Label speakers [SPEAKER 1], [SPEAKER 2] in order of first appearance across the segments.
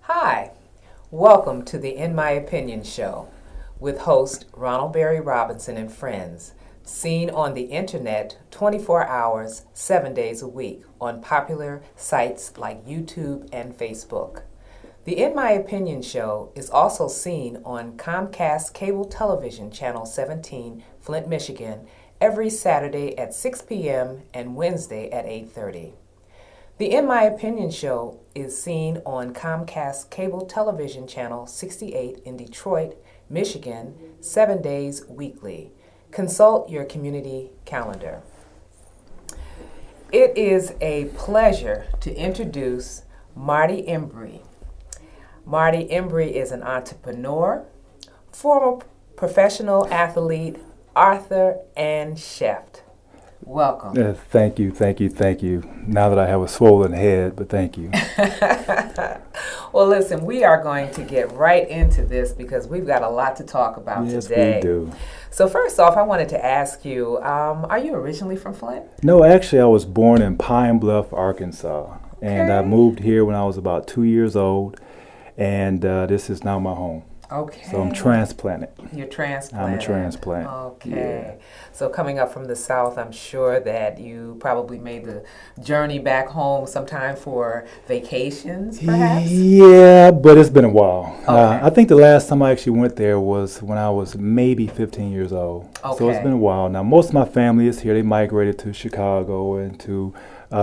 [SPEAKER 1] Hi, welcome to the In My Opinion show with host Ronald Berry Robinson and friends, seen on the internet 24 hours, 7 days a week on popular sites like YouTube and Facebook. The In My Opinion show is also seen on Comcast Cable Television Channel 17, Flint, Michigan, every Saturday at 6 p.m. and Wednesday at 8:30. The In My Opinion show is seen on Comcast Cable Television Channel 68 in Detroit, Michigan, 7 days weekly. Consult your community calendar. It is a pleasure to introduce Marty Embry. Marty Embry is an entrepreneur, former professional athlete, author, and chef. Welcome.
[SPEAKER 2] Thank you. Now that I have a swollen head, but thank you.
[SPEAKER 1] Well, listen, we are going to get right into this because we've got a lot to talk about today.
[SPEAKER 2] Yes, we do.
[SPEAKER 1] So first off, I wanted to ask you, are you originally from Flint?
[SPEAKER 2] No, actually, I was born in Pine Bluff, Arkansas. And I moved here when I was about 2 years old. And this is now my home.
[SPEAKER 1] Okay.
[SPEAKER 2] So I'm transplanted.
[SPEAKER 1] You're transplanted.
[SPEAKER 2] I'm a transplant.
[SPEAKER 1] Okay.
[SPEAKER 2] Yeah.
[SPEAKER 1] So coming up from the South, I'm sure that you probably made the journey back home sometime for vacations, perhaps?
[SPEAKER 2] Yeah, but it's been a while.
[SPEAKER 1] Okay.
[SPEAKER 2] I think the last time I actually went there was when I was maybe 15 years old.
[SPEAKER 1] Okay.
[SPEAKER 2] So it's been a while. Now, most of my family is here. They migrated to Chicago and to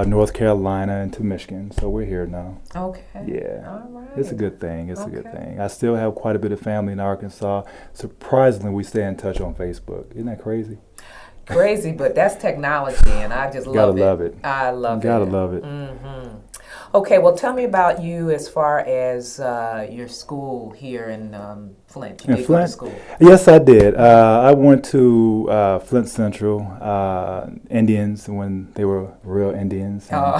[SPEAKER 2] North Carolina and to Michigan. So we're here now.
[SPEAKER 1] Okay.
[SPEAKER 2] Yeah.
[SPEAKER 1] All right.
[SPEAKER 2] It's a good thing. It's a good
[SPEAKER 1] Okay.
[SPEAKER 2] thing. I still have quite a bit of family in Arkansas. Surprisingly, we stay in touch on Facebook. Isn't that crazy?
[SPEAKER 1] Crazy, but that's technology, and I just love it.
[SPEAKER 2] Gotta love it.
[SPEAKER 1] I love it.
[SPEAKER 2] Gotta love it.
[SPEAKER 1] Mm-hmm. Okay, well, tell me about you as far as your school here in Flint. You
[SPEAKER 2] In
[SPEAKER 1] did go to
[SPEAKER 2] Flint?
[SPEAKER 1] school.
[SPEAKER 2] Yes, I did. I went to Flint Central, Indians, when they were real Indians.
[SPEAKER 1] Oh.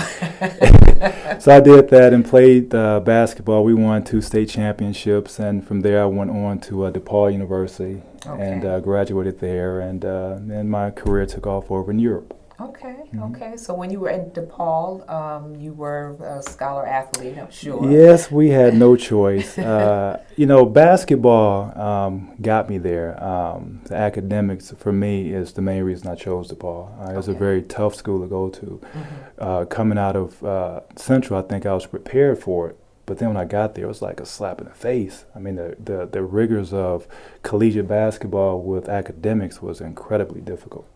[SPEAKER 2] So I did that and played basketball. We won 2 state championships, and from there I went on to DePaul University and graduated there, and then my career took off over in Europe.
[SPEAKER 1] Okay, okay. So when you were at DePaul, you were a scholar athlete, I'm sure.
[SPEAKER 2] Yes, we had no choice. Basketball got me there. The academics, for me, is the main reason I chose DePaul. It was a very tough school to go to. Mm-hmm. Coming out of Central, I think I was prepared for it. But then when I got there, it was like a slap in the face. I mean, the rigors of collegiate basketball with academics was incredibly difficult.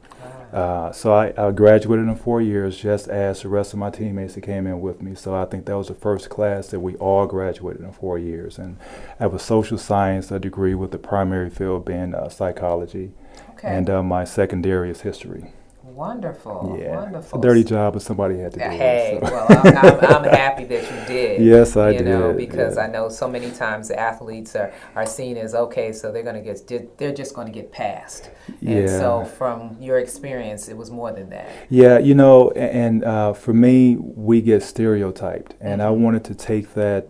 [SPEAKER 2] So I graduated in 4 years, just as the rest of my teammates that came in with me. So I think that was the first class that we all graduated in 4 years. And I have a social science degree with the primary field being psychology. Okay. And my secondary is history.
[SPEAKER 1] Wonderful,
[SPEAKER 2] yeah.
[SPEAKER 1] wonderful.
[SPEAKER 2] It's a dirty job, but somebody had to do it.
[SPEAKER 1] Hey,
[SPEAKER 2] so.
[SPEAKER 1] well, I'm happy that you did.
[SPEAKER 2] Yes, I did.
[SPEAKER 1] You know, because I know so many times the athletes are seen as, okay, so they're just going to get passed. And so from your experience, it was more than that. Yeah,
[SPEAKER 2] and for me, we get stereotyped. And I wanted to take that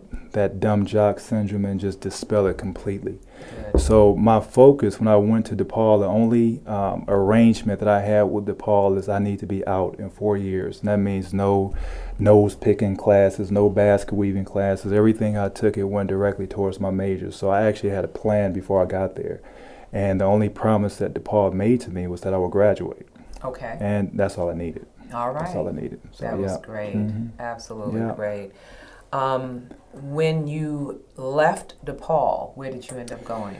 [SPEAKER 2] dumb jock syndrome and just dispel it completely. Good. So my focus when I went to DePaul, the only arrangement that I had with DePaul is I need to be out in 4 years. And that means no nose picking classes, no basket weaving classes. Everything I took, it went directly towards my major. So I actually had a plan before I got there. And the only promise that DePaul made to me was that I would graduate.
[SPEAKER 1] Okay.
[SPEAKER 2] And that's all I needed.
[SPEAKER 1] All right.
[SPEAKER 2] That's all I needed. So,
[SPEAKER 1] that was great. Mm-hmm. Absolutely great. When you left DePaul, where did you end up going?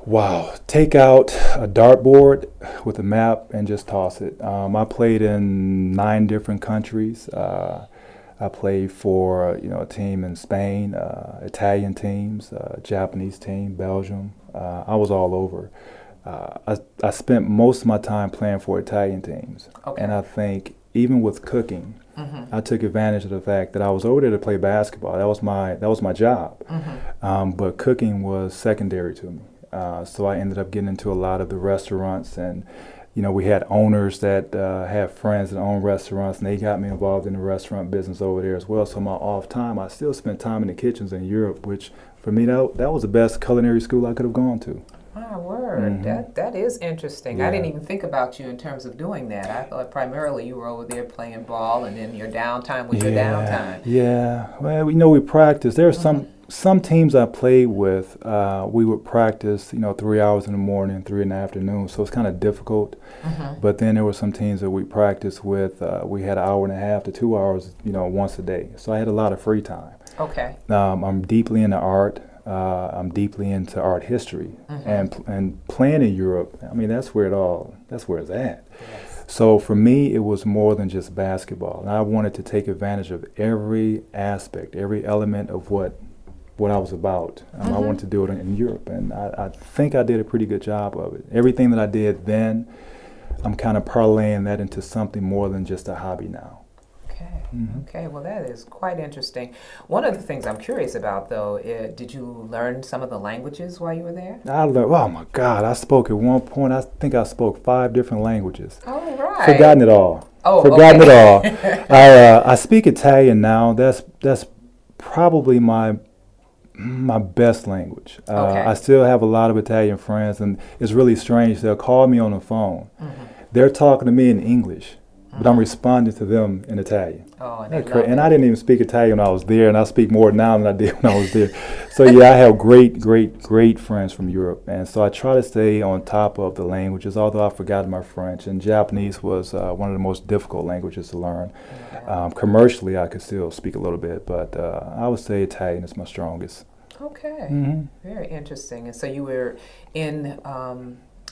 [SPEAKER 2] Wow. Take out a dartboard with a map and just toss it. I played in 9 different countries. I played for a team in Spain, Italian teams, Japanese team, Belgium. I was all over. I spent most of my time playing for Italian teams. Okay. And I think even with cooking, I took advantage of the fact that I was over there to play basketball. That was my job. But cooking was secondary to me. So I ended up getting into a lot of the restaurants, and we had owners that had friends that owned restaurants, and they got me involved in the restaurant business over there as well. So my off time, I still spent time in the kitchens in Europe, which for me that was the best culinary school I could have gone to.
[SPEAKER 1] My word, that is interesting.
[SPEAKER 2] Yeah.
[SPEAKER 1] I didn't even think about you in terms of doing that. I thought primarily you were over there playing ball, and then your downtime was your downtime.
[SPEAKER 2] Yeah, well, we practice. There are some teams I played with. We would practice, 3 hours in the morning, 3 in the afternoon. So it's kind of difficult. But then there were some teams that we practiced with. We had an hour and a half to 2 hours, once a day. So I had a lot of free time.
[SPEAKER 1] Okay.
[SPEAKER 2] I'm deeply into art. I'm deeply into art history, and playing in Europe. I mean, that's where it's at.
[SPEAKER 1] Yes.
[SPEAKER 2] So for me, it was more than just basketball. And I wanted to take advantage of every aspect, every element of what I was about. I wanted to do it in Europe, and I think I did a pretty good job of it. Everything that I did then, I'm kind of parlaying that into something more than just a hobby now.
[SPEAKER 1] Okay, well, that is quite interesting. One of the things I'm curious about, though, did you learn some of the languages while you were there?
[SPEAKER 2] I learned, oh my God, I spoke at one point, I think I spoke 5 different languages.
[SPEAKER 1] Oh, right.
[SPEAKER 2] Forgotten it all.
[SPEAKER 1] Forgotten
[SPEAKER 2] it all. I speak Italian now. That's probably my best language. I still have a lot of Italian friends, and it's really strange. They'll call me on the phone. They're talking to me in English, but I'm responding to them in Italian.
[SPEAKER 1] Oh,
[SPEAKER 2] and I didn't even speak Italian when I was there, and I speak more now than I did when I was there. So yeah, I have great friends from Europe, and so I try to stay on top of the languages, although I've forgotten my French, and Japanese was one of the most difficult languages to learn. Commercially, I could still speak a little bit, but I would say Italian is my strongest.
[SPEAKER 1] Okay, very interesting. And so you were in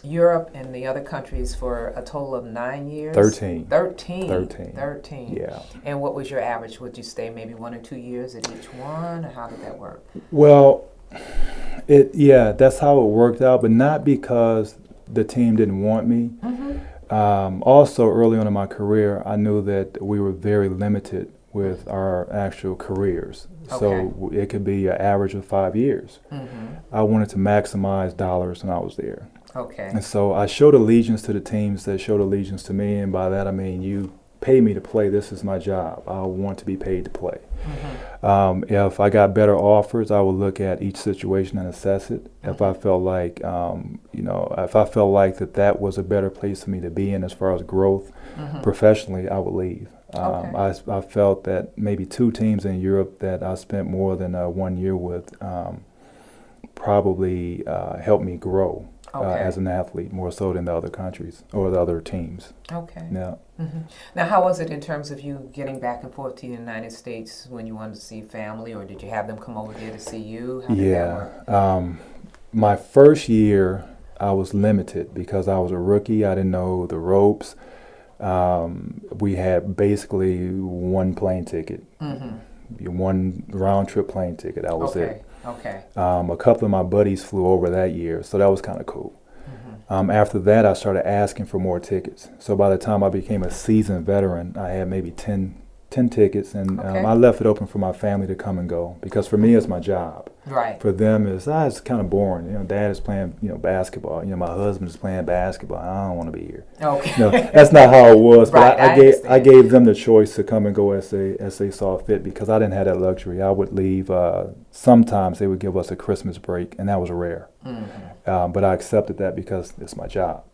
[SPEAKER 1] Europe and the other countries for a total of 9 years?
[SPEAKER 2] 13.
[SPEAKER 1] 13.
[SPEAKER 2] Yeah.
[SPEAKER 1] And what was your average? Would you stay maybe 1 or 2 years at each one, or how did that work?
[SPEAKER 2] Well, that's how it worked out, but not because the team didn't want me. Also, early on in my career, I knew that we were very limited with our actual careers. So it could be an average of 5 years. I wanted to maximize dollars when I was there.
[SPEAKER 1] Okay.
[SPEAKER 2] And so I showed allegiance to the teams that showed allegiance to me, and by that I mean you pay me to play. This is my job. I want to be paid to play. If I got better offers, I would look at each situation and assess it. If I felt like, that was a better place for me to be in as far as growth professionally, I would leave. I felt that maybe 2 teams in Europe that I spent more than 1 year with probably helped me grow as an athlete, more so than the other countries or the other teams.
[SPEAKER 1] Okay.
[SPEAKER 2] Yeah.
[SPEAKER 1] Now, how was it in terms of you getting back and forth to the United States when you wanted to see family, or did you have them come over there to see you? How did that work?
[SPEAKER 2] My first year, I was limited because I was a rookie. I didn't know the ropes. We had basically 1 plane ticket, 1 round trip plane ticket. That was it.
[SPEAKER 1] Okay.
[SPEAKER 2] A couple of my buddies flew over that year, so that was kind of cool. After that, I started asking for more tickets. So by the time I became a seasoned veteran, I had maybe 10 tickets, and I left it open for my family to come and go, because for me, it's my job.
[SPEAKER 1] Right.
[SPEAKER 2] For them, it's kind of boring. Dad is playing, basketball. My husband is playing basketball. I don't want to be here.
[SPEAKER 1] Okay.
[SPEAKER 2] That's not how it was. But
[SPEAKER 1] Right,
[SPEAKER 2] I gave them the choice to come and go as they saw fit, because I didn't have that luxury. I would leave. Sometimes they would give us a Christmas break, and that was rare. But I accepted that because it's my job.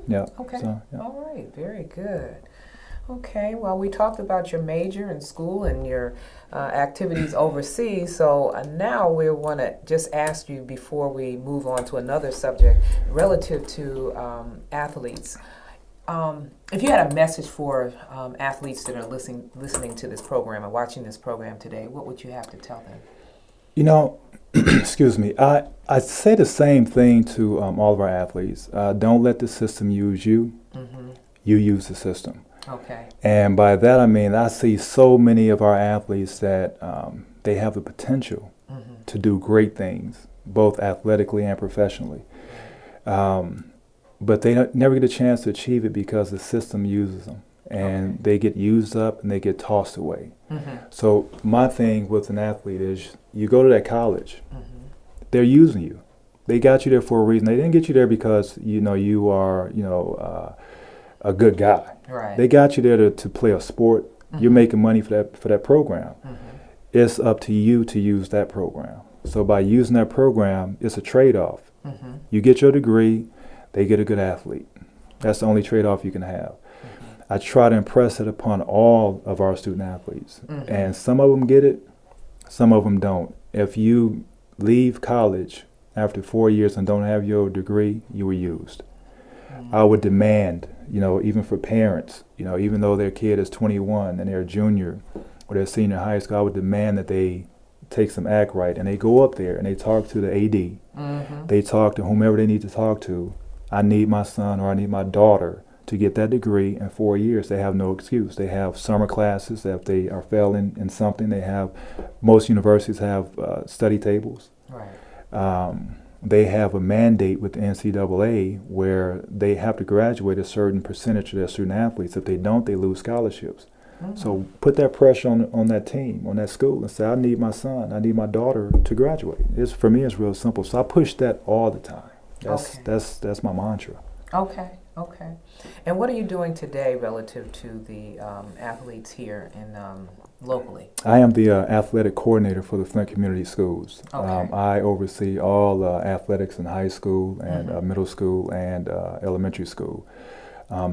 [SPEAKER 2] Yeah.
[SPEAKER 1] Okay.
[SPEAKER 2] So, yeah.
[SPEAKER 1] All right. Very good. Okay, well, we talked about your major in school and your activities overseas, so now we want to just ask you, before we move on to another subject, relative to athletes. If you had a message for athletes that are listening to this program or watching this program today, what would you have to tell them?
[SPEAKER 2] Excuse me, I say the same thing to all of our athletes. Don't let the system use you. You use the system.
[SPEAKER 1] Okay.
[SPEAKER 2] And by that I mean I see so many of our athletes that they have the potential to do great things, both athletically and professionally. But they never get a chance to achieve it because the system uses them. and they get used up and they get tossed away. So my thing with an athlete is you go to that college, they're using you. They got you there for a reason. They didn't get you there because you are a good guy.
[SPEAKER 1] Right.
[SPEAKER 2] They got you there to play a sport. You're making money for that program. It's up to you to use that program. So by using that program, it's a trade-off. You get your degree, they get a good athlete. That's the only trade-off you can have. I try to impress it upon all of our student athletes. And some of them get it, some of them don't. If you leave college after 4 years and don't have your degree, you were used. I would demand, even for parents, even though their kid is 21 and they're a junior or they're senior in high school, I would demand that they take some act right and they go up there and they talk to the AD. They talk to whomever they need to talk to. I need my son or I need my daughter to get that degree in 4 years. They have no excuse. They have summer classes. If they are failing in something, most universities have study tables.
[SPEAKER 1] Right.
[SPEAKER 2] They have a mandate with the NCAA where they have to graduate a certain percentage of their student athletes. If they don't, they lose scholarships. So put that pressure on that team, on that school, and say, I need my son, I need my daughter to graduate. For me, it's real simple. So I push that all the time. That's my mantra.
[SPEAKER 1] Okay. And what are you doing today relative to the athletes here in locally?
[SPEAKER 2] I am the athletic coordinator for the Flint Community Schools.
[SPEAKER 1] Okay.
[SPEAKER 2] I oversee all athletics in high school and middle school and elementary school.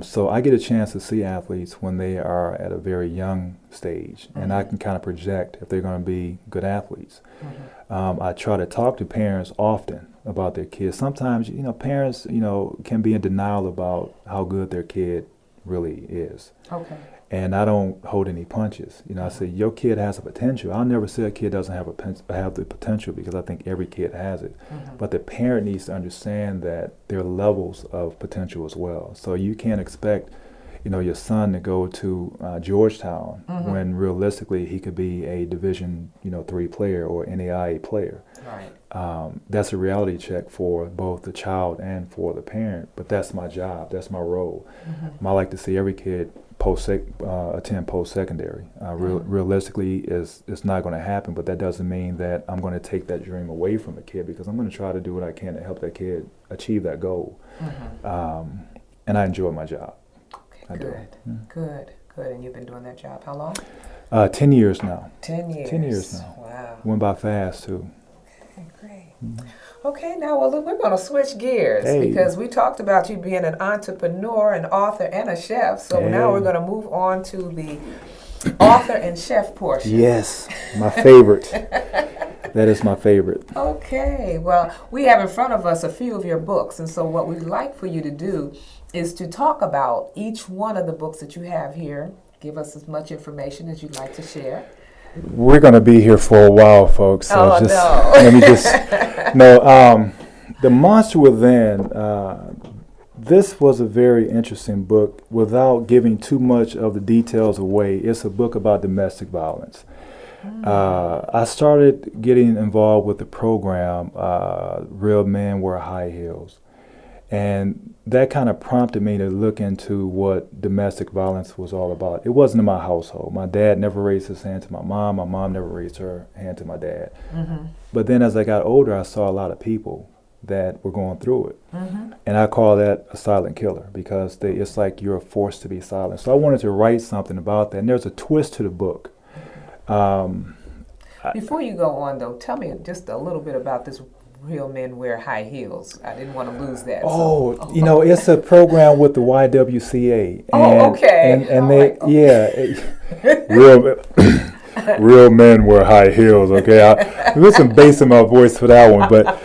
[SPEAKER 2] So I get a chance to see athletes when they are at a very young stage, and I can kind of project if they're going to be good athletes. I try to talk to parents often about their kids. Sometimes, parents, can be in denial about how good their kid really is.
[SPEAKER 1] Okay.
[SPEAKER 2] And I don't hold any punches. I say, your kid has a potential. I'll never say a kid doesn't have the potential, because I think every kid has it. But the parent needs to understand that there are levels of potential as well. So you can't expect, your son to go to Georgetown when realistically he could be a Division, 3 player or NAIA player.
[SPEAKER 1] Right.
[SPEAKER 2] That's a reality check for both the child and for the parent. But that's my job. That's my role. I like to see every kid attend post-secondary. Realistically, it's not going to happen, but that doesn't mean that I'm going to take that dream away from the kid, because I'm going to try to do what I can to help that kid achieve that goal. And I enjoy my job.
[SPEAKER 1] Okay, good. And you've been doing that job how long?
[SPEAKER 2] 10 years now.
[SPEAKER 1] 10 years.
[SPEAKER 2] 10 years now.
[SPEAKER 1] Wow.
[SPEAKER 2] Went by fast, too.
[SPEAKER 1] Okay, great. Okay, now we're going to switch gears because we talked about you being an entrepreneur, an author, and a chef. So now we're going to move on to the author and chef portion.
[SPEAKER 2] Yes, my favorite. That is my favorite.
[SPEAKER 1] Okay, well, we have in front of us a few of your books, and so what we'd like for you to do is to talk about each one of the books that you have here. Give us as much information as you'd like to share.
[SPEAKER 2] We're going to be here for a while, folks. So
[SPEAKER 1] no.
[SPEAKER 2] Let me The Monster Within, this was a very interesting book. Without giving too much of the details away, it's a book about domestic violence. I started getting involved with the program, Real Men Wear High Heels. And that kind of prompted me to look into what domestic violence was all about. It wasn't in my household. My dad never raised his hand to my mom. My mom never raised her hand to my dad. But then as I got older, I saw a lot of people that were going through it. And I call that a silent killer, because it's like you're forced to be silent. So I wanted to write something about that. And there's a twist to the book.
[SPEAKER 1] Before you go on, though, tell me just a little bit about this Real Men Wear High Heels. I didn't want to lose that.
[SPEAKER 2] It's a program with the YWCA. Real Men Wear High Heels. Okay, there's some bass in my voice for that one, but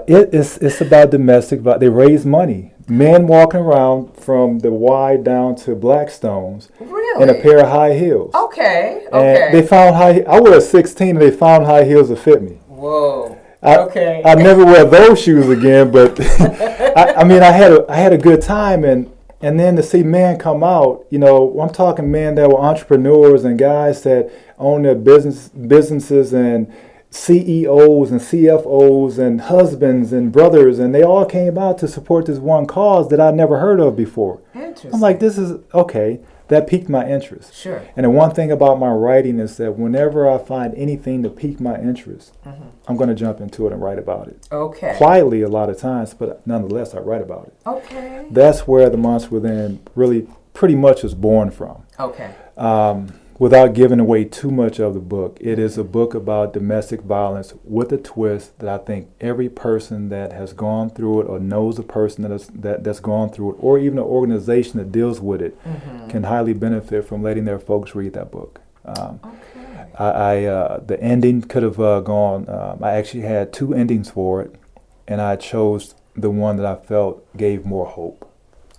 [SPEAKER 2] it's about domestic violence. They raise money. Men walking around from the Y down to Blackstones in a pair of high heels. Okay. And they found I was 16 and they found high heels that fit me.
[SPEAKER 1] Whoa.
[SPEAKER 2] I never wear those shoes again, but I had a good time, and then to see men come out, I'm talking men that were entrepreneurs and guys that own their businesses and CEOs and CFOs and husbands and brothers, and they all came out to support this one cause that I'd never heard of before.
[SPEAKER 1] Interesting.
[SPEAKER 2] I'm like, this is okay. That piqued my interest.
[SPEAKER 1] Sure.
[SPEAKER 2] And the one thing about my writing is that whenever I find anything to pique my interest, I'm going to jump into it and write about it.
[SPEAKER 1] Okay.
[SPEAKER 2] Quietly a lot of times, but nonetheless, I write about it.
[SPEAKER 1] Okay.
[SPEAKER 2] That's where The Monster Within really pretty much is born from.
[SPEAKER 1] Okay.
[SPEAKER 2] Without giving away too much of the book, it is a book about domestic violence with a twist that I think every person that has gone through it or knows a person that's gone through it, or even an organization that deals with it, can highly benefit from letting their folks read that book. The ending could have gone, I actually had 2 endings for it, and I chose the one that I felt gave more hope.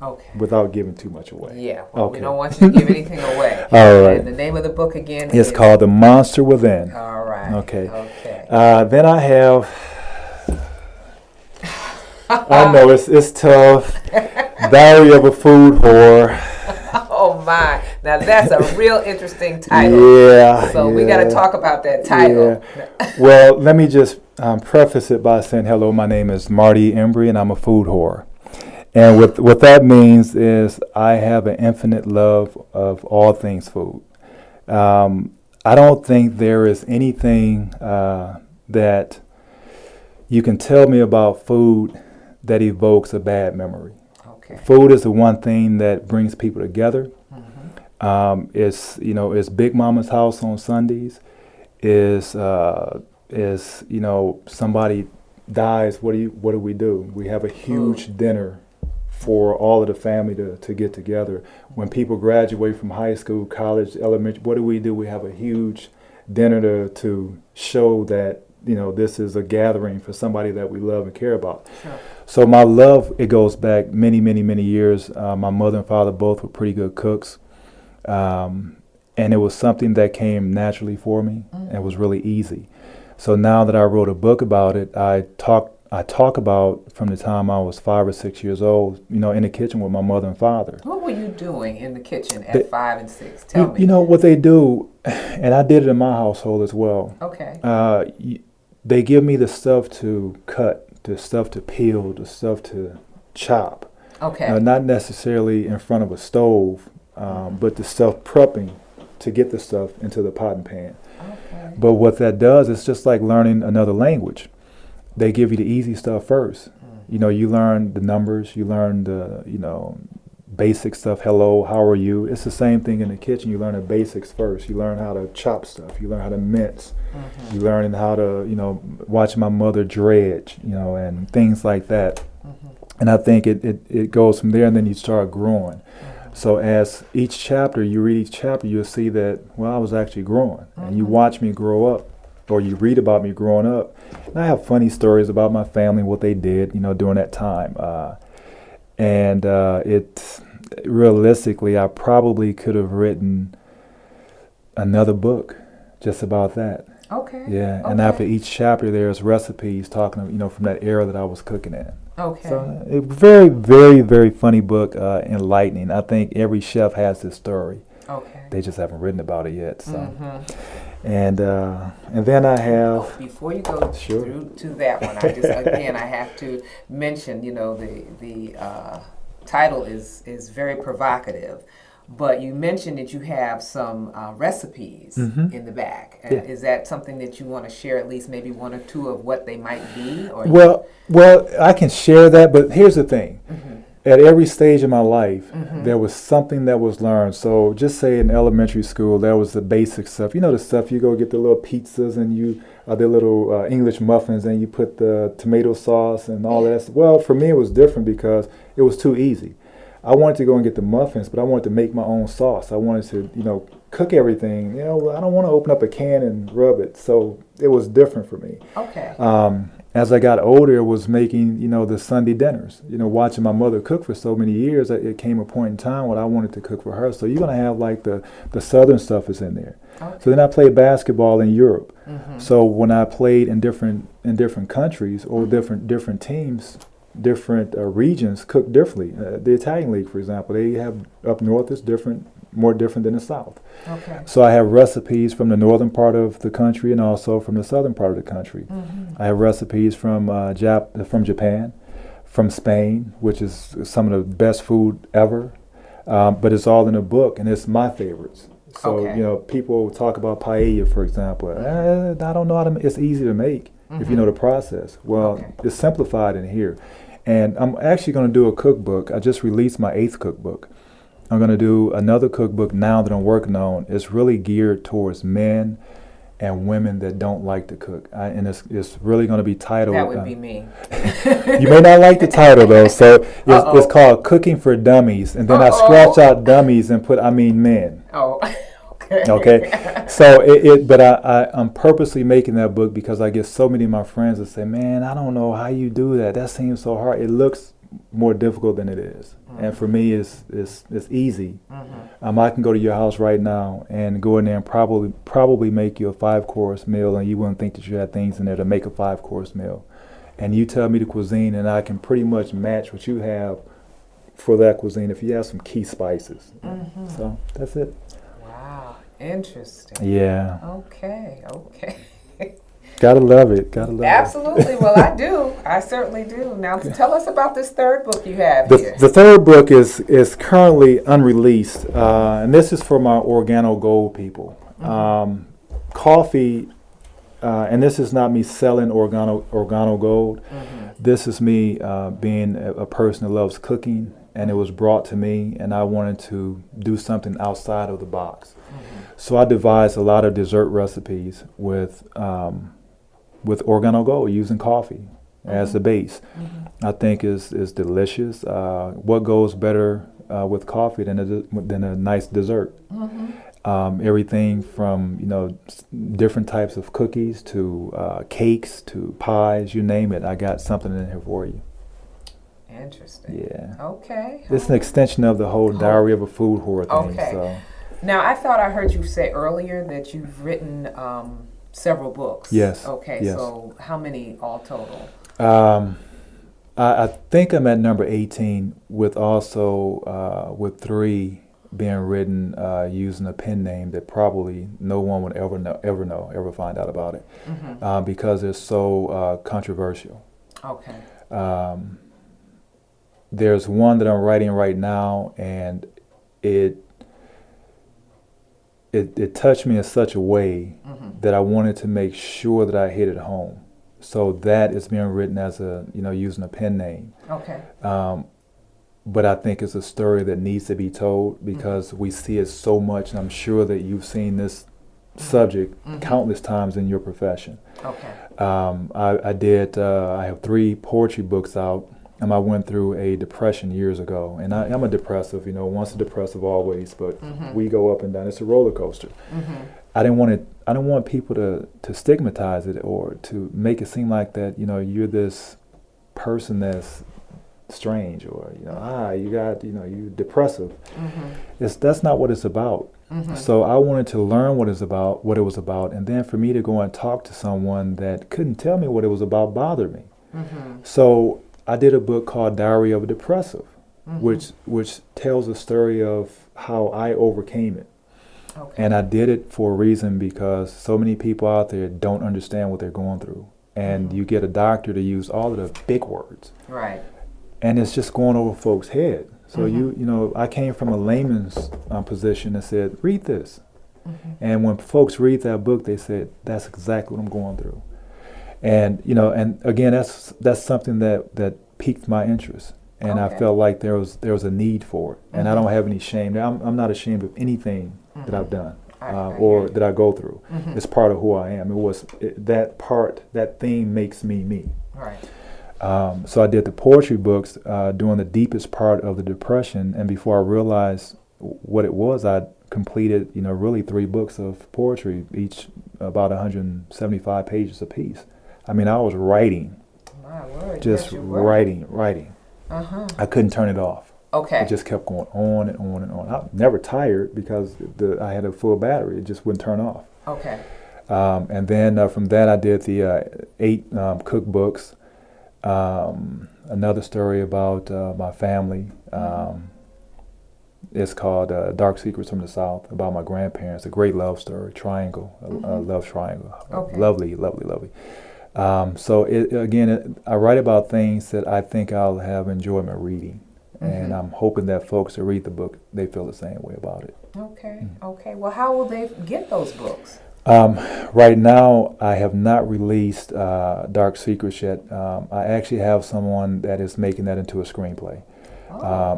[SPEAKER 1] Okay.
[SPEAKER 2] Without giving too much away.
[SPEAKER 1] Yeah. Well, we don't want you to give anything away.
[SPEAKER 2] All right.
[SPEAKER 1] And the name of the book again
[SPEAKER 2] is called The Monster Within.
[SPEAKER 1] All right.
[SPEAKER 2] Okay.
[SPEAKER 1] Okay.
[SPEAKER 2] Then I have. I know it's tough. Diary of a Food Whore.
[SPEAKER 1] Oh my! Now that's a real interesting title.
[SPEAKER 2] Yeah.
[SPEAKER 1] So we got to talk about that title.
[SPEAKER 2] Yeah. Well, let me just preface it by saying hello. My name is Marty Embry, and I'm a food whore. And what that means is I have an infinite love of all things food. I don't think there is anything that you can tell me about food that evokes a bad memory.
[SPEAKER 1] Okay.
[SPEAKER 2] Food is the one thing that brings people together. It's Big Mama's house on Sundays. Is somebody dies. What do we do? We have a huge dinner for all of the family to get together. When people graduate from high school, college, elementary, what do? We have a huge dinner to show that, this is a gathering for somebody that we love and care about.
[SPEAKER 1] Sure.
[SPEAKER 2] So my love, it goes back many, many, many years. My mother and father both were pretty good cooks. And it was something that came naturally for me and was really easy. So now that I wrote a book about it, I talk about from the time I was 5 or 6 years old, in the kitchen with my mother and father.
[SPEAKER 1] What were you doing in the kitchen at 5 and 6? Tell me.
[SPEAKER 2] What they do, and I did it in my household as well.
[SPEAKER 1] Okay.
[SPEAKER 2] They give me the stuff to cut, the stuff to peel, the stuff to chop.
[SPEAKER 1] Okay.
[SPEAKER 2] Not necessarily in front of a stove, but the stuff prepping to get the stuff into the pot and pan.
[SPEAKER 1] Okay.
[SPEAKER 2] But what that does, it's just like learning another language. They give you the easy stuff first. You learn the numbers, you learn the, basic stuff. Hello, how are you? It's the same thing in the kitchen. You learn the basics first. You learn how to chop stuff. You learn how to mince. You learn how to, watch my mother dredge, and things like that. And I think it goes from there, and then you start growing. So as each chapter, you read each chapter, you'll see that, I was actually growing. And you watch me grow up, or you read about me growing up. And I have funny stories about my family, what they did, during that time. Realistically, I probably could have written another book just about that.
[SPEAKER 1] Okay.
[SPEAKER 2] Yeah, and after each chapter, there's recipes talking, from that era that I was cooking in.
[SPEAKER 1] Okay.
[SPEAKER 2] So, a very, very, very funny book, enlightening. I think every chef has this story.
[SPEAKER 1] Okay.
[SPEAKER 2] They just haven't written about it yet. So, and then I have.
[SPEAKER 1] Before you go through to that one, I have to mention, the title is very provocative. But you mentioned that you have some recipes in the back.
[SPEAKER 2] Yeah.
[SPEAKER 1] Is that something that you want to share, at least maybe one or two of what they might be? Or
[SPEAKER 2] well, I can share that, but here's the thing. At every stage of my life, there was something that was learned. So just say in elementary school, there was the basic stuff. The stuff you go get the little pizzas and the little English muffins, and you put the tomato sauce and all that. Well, for me, it was different because it was too easy. I wanted to go and get the muffins, but I wanted to make my own sauce. I wanted to, cook everything. I don't want to open up a can and rub it. So it was different for me.
[SPEAKER 1] Okay.
[SPEAKER 2] As I got older, it was making, the Sunday dinners. Watching my mother cook for so many years, it came a point in time when I wanted to cook for her. So you're going to have like the southern stuff is in there. Okay. So then I played basketball in Europe. So when I played in different countries or different teams, different regions cook differently. The Italian League, for example, they have up north is more different than the south.
[SPEAKER 1] Okay.
[SPEAKER 2] So I have recipes from the northern part of the country and also from the southern part of the country. I have recipes from Japan, from Spain, which is some of the best food ever. but it's all in a book, and it's my favorites. So,
[SPEAKER 1] Okay.
[SPEAKER 2] you know, people talk about paella, for example. I don't know how to. It's easy to make if you know the process. Well,
[SPEAKER 1] Okay.
[SPEAKER 2] it's simplified in here, and I'm actually going to do a cookbook. I just released my 8th cookbook. I'm going to do another cookbook now that I'm working on. It's really geared towards men and women that don't like to cook. And it's really going to be titled...
[SPEAKER 1] That would be me.
[SPEAKER 2] You may not like the title, though. So it's called Cooking for Dummies. And then I scratch out dummies and put, men.
[SPEAKER 1] Oh, okay.
[SPEAKER 2] Okay. So but I'm purposely making that book because I get so many of my friends that say, man, I don't know how you do that. That seems so hard. It looks more difficult than it is. And for me, it's easy. I can go to your house right now and go in there and probably make you a 5-course meal, and you wouldn't think that you had things in there to make a 5-course meal. And you tell me the cuisine, and I can pretty much match what you have for that cuisine if you have some key spices. So that's it.
[SPEAKER 1] Wow, interesting.
[SPEAKER 2] Yeah.
[SPEAKER 1] Okay.
[SPEAKER 2] Gotta love it. Gotta love
[SPEAKER 1] Absolutely. Well, I do. I certainly do. Now, tell us about this third book you have here.
[SPEAKER 2] The third book is currently unreleased, and this is for my Organo Gold people. Coffee, and this is not me selling Organo Gold. This is me being a person that loves cooking, and it was brought to me, and I wanted to do something outside of the box. So I devised a lot of dessert recipes with Organo Gold, using coffee as the base. I think is delicious. What goes better with coffee than a nice dessert? Everything from different types of cookies to cakes to pies, you name it. I got something in here for you.
[SPEAKER 1] Interesting.
[SPEAKER 2] Yeah.
[SPEAKER 1] Okay.
[SPEAKER 2] It's an extension of the whole Diary of a Food Whore thing.
[SPEAKER 1] Okay.
[SPEAKER 2] So.
[SPEAKER 1] Now, I thought I heard you say earlier that you've written several books.
[SPEAKER 2] Yes.
[SPEAKER 1] Okay.
[SPEAKER 2] Yes.
[SPEAKER 1] So how many all total?
[SPEAKER 2] I think I'm at number 18 with 3 being written using a pen name that probably no one would ever find out about it because it's so controversial.
[SPEAKER 1] Okay.
[SPEAKER 2] There's one that I'm writing right now, and it touched me in such a way that I wanted to make sure that I hit it home. So that is being written as using a pen name.
[SPEAKER 1] Okay.
[SPEAKER 2] But I think it's a story that needs to be told because we see it so much, and I'm sure that you've seen this subject countless times in your profession.
[SPEAKER 1] Okay.
[SPEAKER 2] I have 3 poetry books out. I went through a depression years ago, and I'm a depressive, once a depressive, always, but we go up and down. It's a roller coaster. I don't want people to stigmatize it or to make it seem like that, you're this person that's strange or, you're depressive. That's not what it's about. So I wanted to learn what it was about, and then for me to go and talk to someone that couldn't tell me what it was about bothered me. So I did a book called Diary of a Depressive, which tells a story of how I overcame it. Okay. And I did it for a reason because so many people out there don't understand what they're going through. And you get a doctor to use all of the big words.
[SPEAKER 1] Right.
[SPEAKER 2] And it's just going over folks' head. So I came from a layman's position and said, read this. And when folks read that book, they said, that's exactly what I'm going through. And and again, that's something that piqued my interest, and I felt like there was a need for it, and I don't have any shame. I'm not ashamed of anything that I've done or that I go through. It's part of who I am. That theme makes me me.
[SPEAKER 1] Right.
[SPEAKER 2] So I did the poetry books during the deepest part of the depression, and before I realized what it was, I completed really 3 books of poetry, each about 175 pages apiece. I mean, I was writing,
[SPEAKER 1] my word,
[SPEAKER 2] just writing. I couldn't turn it off.
[SPEAKER 1] Okay.
[SPEAKER 2] It just kept going on and on and on. I never tired because I had a full battery. It just wouldn't turn off.
[SPEAKER 1] Okay.
[SPEAKER 2] And then from that, I did the 8 cookbooks. Another story about my family. It's called Dark Secrets from the South, about my grandparents. A great love story, triangle, a love triangle. Okay. Lovely, lovely, lovely. So I write about things that I think I'll have enjoyment reading. and I'm hoping that folks who read the book, they feel the same way about it.
[SPEAKER 1] Okay, okay. Well, how will they get those books?
[SPEAKER 2] Right now, I have not released Dark Secrets yet. I actually have someone that is making that into a screenplay.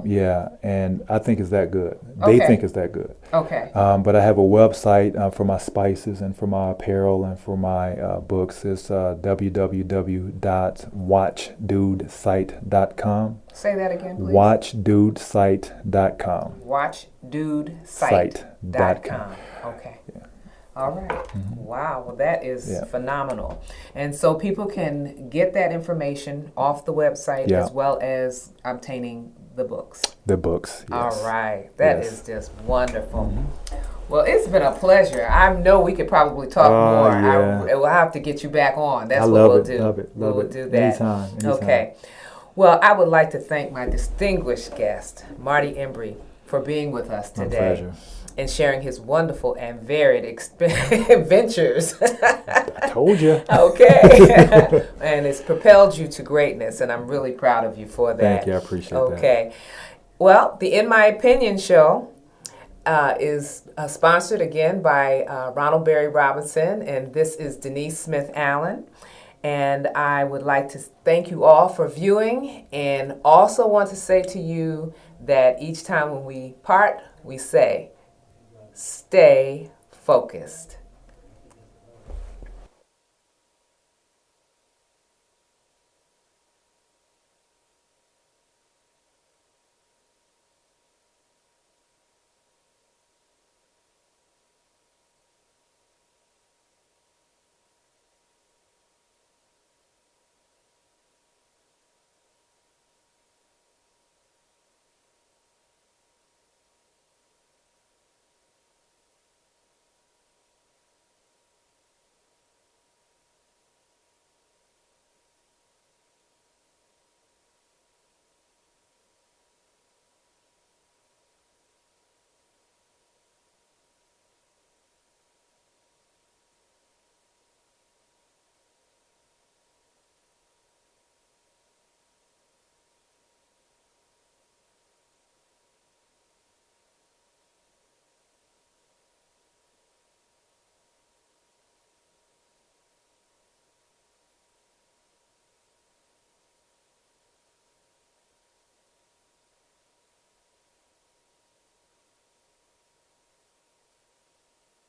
[SPEAKER 2] Yeah, and I think it's that good. They think it's that good.
[SPEAKER 1] Okay.
[SPEAKER 2] But I have a website for my spices and for my apparel and for my books. It's www.watchdudesite.com.
[SPEAKER 1] Say that again, please.
[SPEAKER 2] Watchdudesite.com.
[SPEAKER 1] Watchdudesite.com. Okay.
[SPEAKER 2] Yeah.
[SPEAKER 1] All right. Wow. Well, that is phenomenal. And so people can get that information off the website as well as obtaining the books.
[SPEAKER 2] The books, yes.
[SPEAKER 1] All right. That is just wonderful. Well, it's been a pleasure. I know we could probably talk more.
[SPEAKER 2] Yeah.
[SPEAKER 1] We'll have to get you back on. That's what we'll do.
[SPEAKER 2] Love it.
[SPEAKER 1] We'll do that.
[SPEAKER 2] Anytime.
[SPEAKER 1] Okay. Well, I would like to thank my distinguished guest, Marty Embry, for being with us today.
[SPEAKER 2] My pleasure.
[SPEAKER 1] And sharing his wonderful and varied adventures.
[SPEAKER 2] I told you.
[SPEAKER 1] Okay. And it's propelled you to greatness, and I'm really proud of you for that.
[SPEAKER 2] Thank you. I appreciate that.
[SPEAKER 1] Okay. Well, the In My Opinion show is sponsored again by Ronald Berry Robinson, and this is Denise Smith Allen. And I would like to thank you all for viewing, and also want to say to you that each time when we part, we say, stay focused.